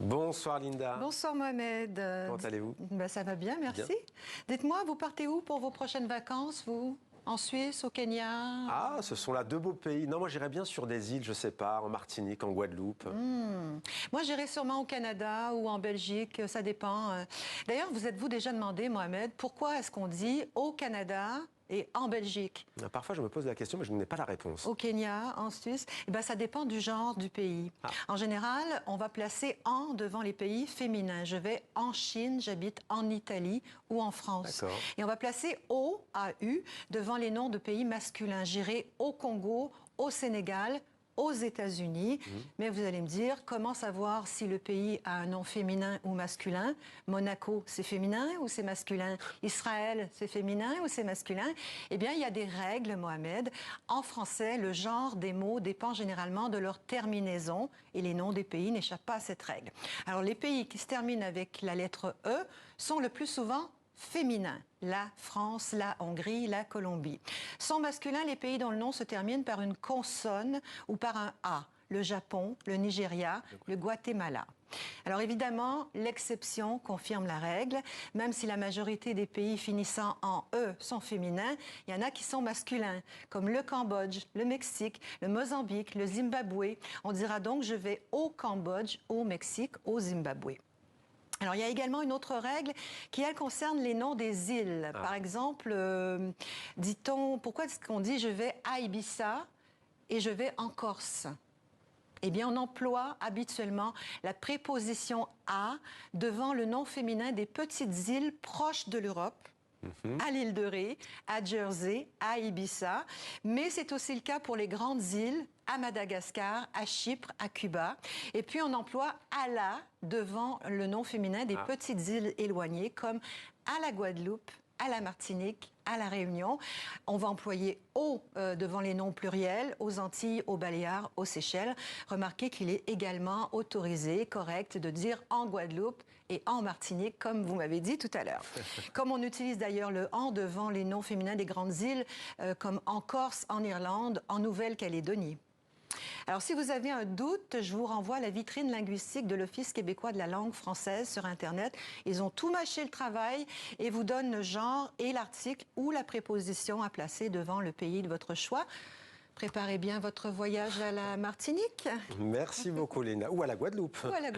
Bonsoir Linda. Bonsoir Mohamed. Comment allez-vous? Ça va bien, merci. Bien. Dites-moi, vous partez où pour vos prochaines vacances, vous? En Suisse, au Kenya? Ah, ce sont là deux beaux pays. Non, moi j'irais bien sur des îles, je sais pas, en Martinique, en Guadeloupe. Moi, j'irai sûrement au Canada ou en Belgique, ça dépend. D'ailleurs, vous êtes-vous déjà demandé, Mohamed, pourquoi est-ce qu'on dit au Canada et en Belgique? Parfois je me pose la question, mais je n'ai pas la réponse. Au Kenya, en Suisse, ça dépend du genre du pays. En général, on va placer « en » devant les pays féminins. Je vais en Chine, j'habite en Italie ou en France. Et on va placer « au » A-U devant les noms de pays masculins. J'irai au Congo, au Sénégal, aux États-Unis. Mais vous allez me dire, comment savoir si le pays a un nom féminin ou masculin? Monaco, c'est féminin ou c'est masculin? Israël, c'est féminin ou c'est masculin? Eh bien, il y a des règles, Mohamed. En français, le genre des mots dépend généralement de leur terminaison et les noms des pays n'échappent pas à cette règle. Alors, les pays qui se terminent avec la lettre E sont le plus souvent féminin, la France, la Hongrie, la Colombie. Sont masculins les pays dont le nom se termine par une consonne ou par un A, le Japon, le Nigeria, le Guatemala. Alors évidemment, l'exception confirme la règle. Même si la majorité des pays finissant en E sont féminins, il y en a qui sont masculins, comme le Cambodge, le Mexique, le Mozambique, le Zimbabwe. On dira donc « je vais au Cambodge, au Mexique, au Zimbabwe ». Alors, il y a également une autre règle qui, elle, concerne les noms des îles. Par exemple, dit-on, pourquoi est-ce qu'on dit « je vais à Ibiza » et « je vais en Corse » ? Eh bien, on emploie habituellement la préposition « à » devant le nom féminin des petites îles proches de l'Europe, à l'île de Ré, à Jersey, à Ibiza. Mais c'est aussi le cas pour les grandes îles, à Madagascar, à Chypre, à Cuba. Et puis, on emploie « à la » devant le nom féminin des petites îles éloignées, comme à la Guadeloupe, à la Martinique, à la Réunion. On va employer « au » devant les noms pluriels, aux Antilles, aux Baléares, aux Seychelles. Remarquez qu'il est également autorisé, correct, de dire en Guadeloupe et en Martinique, comme vous m'avez dit tout à l'heure. Comme on utilise d'ailleurs le « en » devant les noms féminins des grandes îles, comme en Corse, en Irlande, en Nouvelle-Calédonie. Alors, si vous avez un doute, je vous renvoie à la vitrine linguistique de l'Office québécois de la langue française sur Internet. Ils ont tout mâché le travail et vous donnent le genre et l'article ou la préposition à placer devant le pays de votre choix. Préparez bien votre voyage à la Martinique. Merci beaucoup, Léna. Ou à la Guadeloupe. Ou à la Guadeloupe.